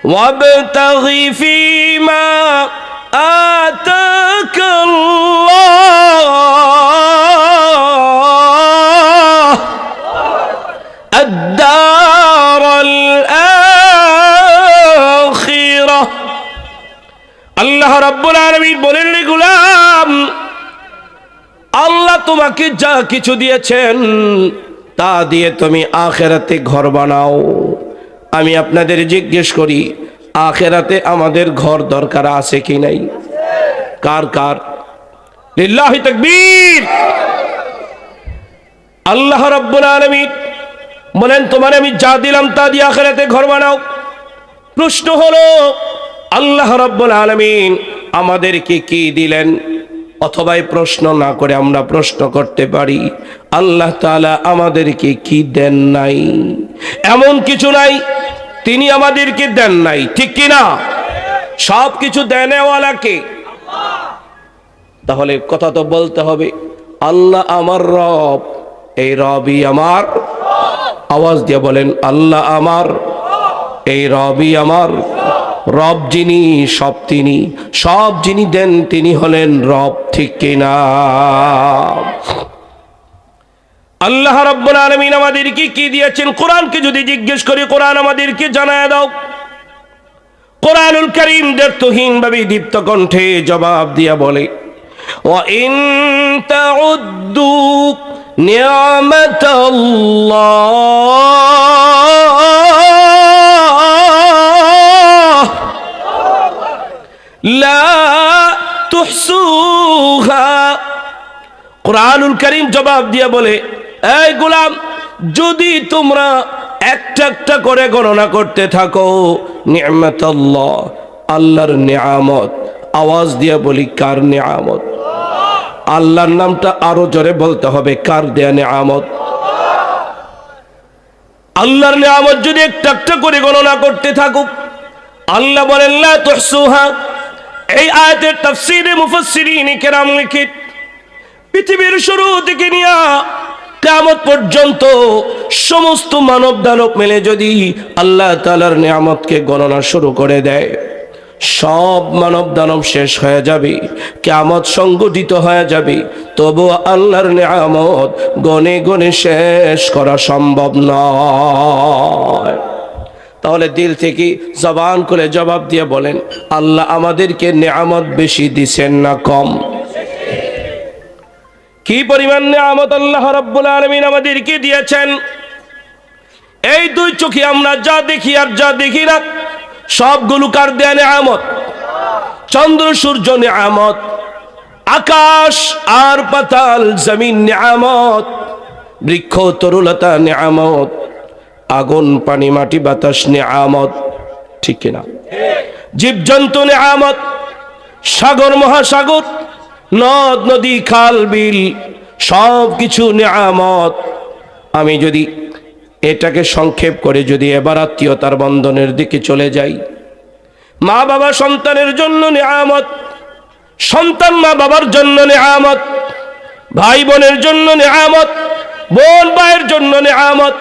وابتغ فيما آتاك الله الدار الآخرة আল্লাহ রাব্বুল আলামিন বলেন, রে গোলাম, আল্লাহ তোমাকে যা কিছু দিয়েছেন তা দিয়ে তুমি আখিরাতে ঘর বানাও। আমি আপনাদের জিজ্ঞেস করি, আখিরাতে আমাদের ঘর দরকার আছে কি নাই? কার কার? লিল্লাহি তাকবীর। আল্লাহ রাব্বুল আলামিন বলেন, তোমার আমি যা দিলাম তা দিয়ে আখিরাতে ঘর বানাও। প্রশ্ন হলো, আল্লাহ রাব্বুল আলামিন আমাদেরকে কি দিলেন? অথবা এই প্রশ্ন না করে আমরা প্রশ্ন করতে পারি, আল্লাহ তাআলা আমাদেরকে কি দেন নাই? এমন কিছু নাই তিনি আমাদেরকে দেন নাই, ঠিক কি না? সব কিছু দেনেওয়ালাকে। তাহলে কথা তো বলতে হবে, আল্লাহ আমার রব, এই রবই আমার। আওয়াজ দিয়ে বলেন, আল্লাহ আমার, এই রবই আমার। রব যিনি, সব তিনি, সব যিনি দেন তিনি হলেন রব, ঠিক কিনা? আল্লাহ রাব্বুল আলামিন আমাদেরকে কি দিয়েছেন? কোরআনকে যদি জিজ্ঞেস করি, কোরআন আমাদেরকে জানায় দাও। কোরআনুল কারীম দ্ব্যর্থহীন ভাবে দীপ্ত কণ্ঠে জবাব দিয়া বলে, ওয়া ইন তাউদ্দু নি'মাতাল্লাহ লা তুহসুহা। কোরআনুল কারীম জবাব দিয়া বলে, এই গোলাম, যদি তোমরা একটা একটা করে গণনা করতে থাকো নি'মাতাল্লাহ, আল্লাহর নিয়ামত। আওয়াজ দিয়া বলি, কার নিয়ামত? আল্লাহর নামটা আরো জোরে বলতে হবে, কার দেয়া নিয়ামত? আল্লাহর নিয়ামত যদি একটা একটা করে গণনা করতে থাকো, আল্লাহ বলেন লা তুহসুহা। এই আয়াতের তাফসীরে মুফাসসিরিন কেরাম লিখেন, পৃথিবীর শুরু থেকে নিয়ে কিয়ামত পর্যন্ত সমস্ত মানব দানব মিলে যদি আল্লাহ তাআলার নিয়ামতকে গণনা শুরু করে দেয়, সব মানব দানব শেষ হয়ে যাবে, কিয়ামত সংগঠিত হয়ে যাবে, তবু আল্লাহর নিয়ামত গনে গনে শেষ করা সম্ভব নয়। তাহলে দিল থেকে জবান করে জবাব দিয়ে বলেন, আল্লাহ আমাদেরকে নিয়ামত বেশি দিছেন না কম? কি পরিমাণ নিয়ামত আল্লাহ রাব্বুল আলামিন আমাদেরকে দিয়েছেন! এই দুই চোখে আমরা যা দেখি আর যা দেখি না সবগুলো কার দেয়া নিয়ামত? চন্দ্র সূর্য নিয়ামত, আকাশ আর পাতাল জমিন নিয়ামত, বৃক্ষ তরুলতা নিয়ামত, আগুন পানি মাটি বাতাস নিয়ামত, ঠিক কিনা? জীবজন্তু নিয়ামত, সাগর মহাসাগর, নদ নদী খাল বিল, সব কিছু নিয়ামত। আমি যদি এটাকে সংক্ষেপ করে যদি এবার আত্মীয়তার বন্ধনের দিকে চলে যাই, মা বাবা সন্তানের জন্য নিয়ামত, সন্তান মা বাবার জন্য নিয়ামত, ভাই বোনের জন্য নিয়ামত, বোন ভাইয়ের জন্য নিয়ামত,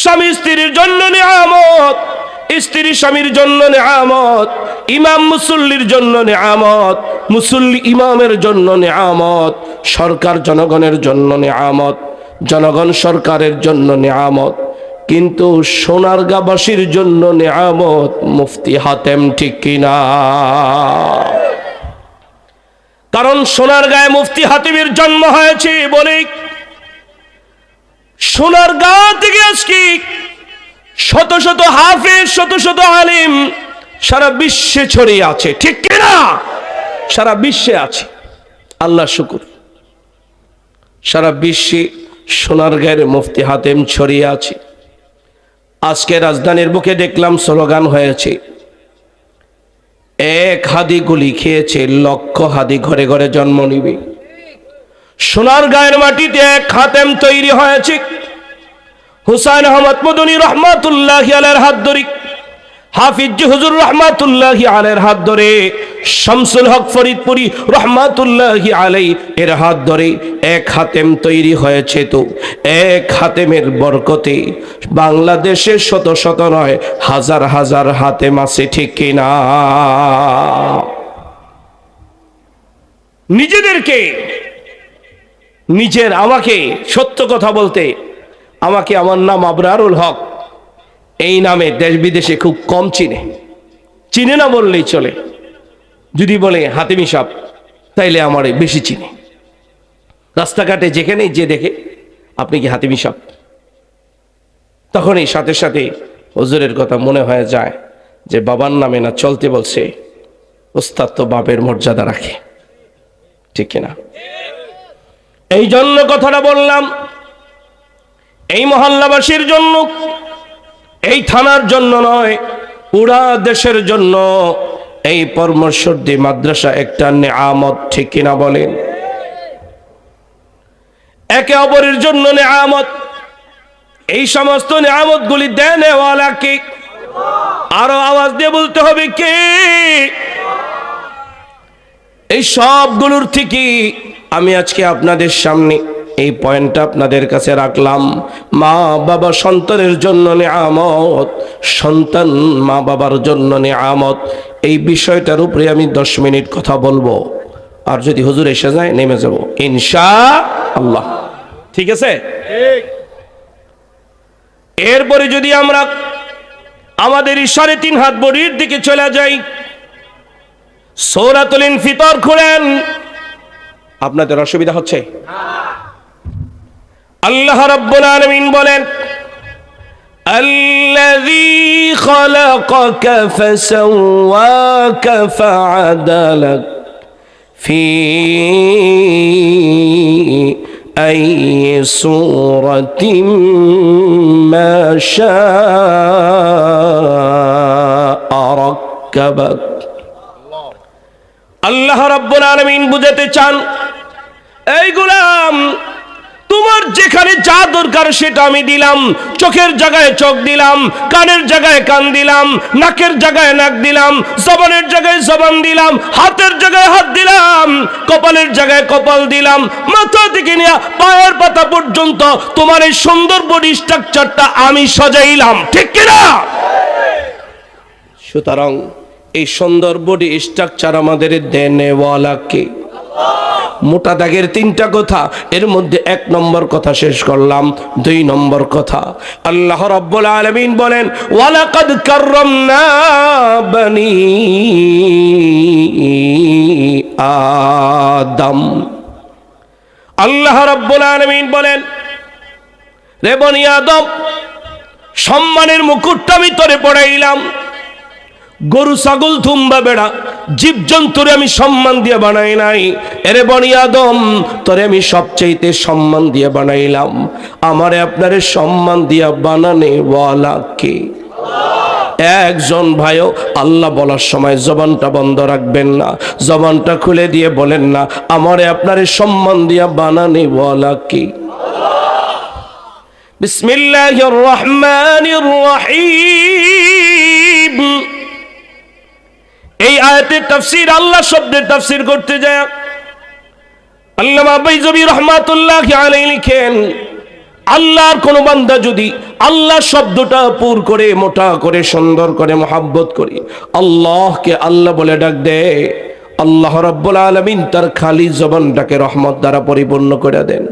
স্বামী স্ত্রীর জন্য নিয়ামত, স্ত্রী স্বামীর জন্য নিয়ামত, ইমাম মুসল্লির জন্য নিয়ামত, মুসল্লি ইমামের জন্য নিয়ামত, সরকার জনগণের জন্য নিয়ামত, জনগণ সরকারের জন্য নিয়ামত, কিন্তু সোনারগাঁবাসীর জন্য নিয়ামত মুফতি হাতেম, ঠিক কিনা? কারণ সোনারগাঁয়ে মুফতি হাতেমের জন্ম হয়েছে বলে সোনারগাঁ থেকে আজকে শত শত হাফেজ, শত শত আলিম সারা বিশ্বে ছড়িয়ে আছে, ঠিক কিনা? সারা বিশ্বে আছে, আল্লাহ শুকুর। সারা বিশ্বে সোনারগাঁয়ের মুফতি হাতেম ছড়িয়ে আছে। আজকে রাজধানীর বুকে দেখলাম স্লোগান হয়েছে, এক হাদি গুলি খেয়েছে লক্ষ হাদি ঘরে ঘরে জন্ম নিবে। সোনারগাঁয়ের মাটিতে এক হাতেম তৈরি হয়েছে। হুসাইন আহমদ মদনী রহমাতুল্লাহি আলাইহির হাত ধরে হাফিজ হুজুর রহমাতুল্লাহি আলাইহির হাত ধরে, শামসুল হক ফরিদপুরি রহমাতুল্লাহি আলাইহি এর হাত ধরে এক হাতেম তৈরি হয়েছে। তো এক হাতেমের বরকতে বাংলাদেশে শত শত নয় হাজার হাজার হাতেম আছে, ঠিক কিনা? আমাকে সত্য কথা বলতে, আমাকে আমার নাম আবরারুল হক, এই নামে দেশ বিদেশে খুব কম চিনে না বললেই চলে। যদি বলে হাতেমি সাহেব, তাইলে আমার বেশি চিনে। রাস্তাঘাটে যেখানে যে দেখে আপনি কি হাতেমি সাহেব, তখনই সাথে সাথে হুজুরের কথা মনে হয়ে যায় যে বাবার নামে না চলতে বলছে, ওস্তাদ তো বাপের মর্যাদা রাখে, ঠিক কিনা? এই জন্য কথাটা বললাম, এই মহল্লাবাসীর জন্য, এই থানার জন্য নয়, পুরা দেশের জন্য এই পরমর্শদী মাদ্রাসা একটা নেয়ামত, ঠিক কিনা বলেন? একে অপরের জন্য নেয়ামত। এই সমস্ত নেয়ামতগুলি দেনেওয়ালা কে? আরো আওয়াজ দিয়ে বলতে হবে কে? এই সবগুলোর থেকে আমি আজকে আপনাদের সামনে এই পয়েন্টটা আপনাদের কাছে রাখলাম। মা বাবা সন্তানের জন্য নেয়ামত, সন্তান মা বাবার জন্য নেয়ামত। এই বিষয়টার উপরে আমি 10 মিনিট কথা বলবো, আর যদি হুজুর এসে যায় নেমে যাব ইনশাআল্লাহ, ঠিক আছে? এরপরে যদি আমরা আমাদের 3.5 হাত বড়ির দিকে চলে যাই, সূরাতুল ইনফিতার খুলেন। আপনাদের অসুবিধা হচ্ছে? আল্লাহ রাব্বুল আলামিন বলেন, আল্লাযী খালাকাকা ফাসাওয়াকা ফাআদালাক ফি আইয়ি সূরাতিন মা শাআ রাক্কাবাক। আল্লাহ রাব্বুল আলামিন বুঝাতে চান, এই গোলাম, তোমার যেখানে যা দরকার সেটা আমি দিলাম। চোখের জায়গায় চোখ দিলাম, কানের জায়গায় কান দিলাম, নাকের জায়গায় নাক দিলাম, জবানের জায়গায় জবান দিলাম, হাতের জায়গায় হাত দিলাম, কপালের জায়গায় কপাল দিলাম, মাথা থেকে নিয়ে পায়ের পাতা পর্যন্ত তোমার এই সুন্দর বডি স্ট্রাকচারটা আমি সাজাইলাম, ঠিক কিনা? সুতরাং এই সুন্দর বডি স্ট্রাকচার আমাদের দেনেওয়ালা কে? মোটা দাগের 3টা কথা, এর মধ্যে 1 নম্বর কথা শেষ করলাম। 2 নম্বর কথা, আল্লাহ রাব্বুল আলামিন বলেন, ওয়ালাকাদ কাররামনা বনি আদম। আল্লাহ রাব্বুল আলামিন বলেন, রে বনি আদম, সম্মানের মুকুটটা আমি তোরে পড়াইলাম। গরু ছাগল থুম্বা বেড়া জীবজন্তুরে আমি সম্মান দিয়ে বানাই নাই। এরে বনি আদম, তোরে আমি সবচাইতে সম্মান দিয়ে বানাইলাম। আমারে আপনারে সম্মান দিয়া বানানে ওয়ালা কে? একজন ভাইও আল্লাহ বলার সময় জবানটা বন্ধ রাখবেন না, জবানটা খুলে দিয়ে বলেন না, আমারে আপনারে সম্মান দিয়া বানানে ওয়ালা কে? বিসমিল্লাহির রহমানির রহিম। এই আয়াতের তাফসীর, আল্লাহ শব্দের তাফসীর করতে যায় আল্লামা বাইজবী রহমাতুল্লাহি আলাইহি লিখেন, আল্লাহর কোন বান্দা যদি আল্লাহ শব্দটা পুর করে, মোটা করে, সুন্দর করে, মহব্বত করে আল্লাহকে আল্লাহ বলে ডাক দেয়, আল্লাহ রাব্বুল আলামিন তার খালি জবানটাকে রহমত দ্বারা পরিপূর্ণ করে দেন।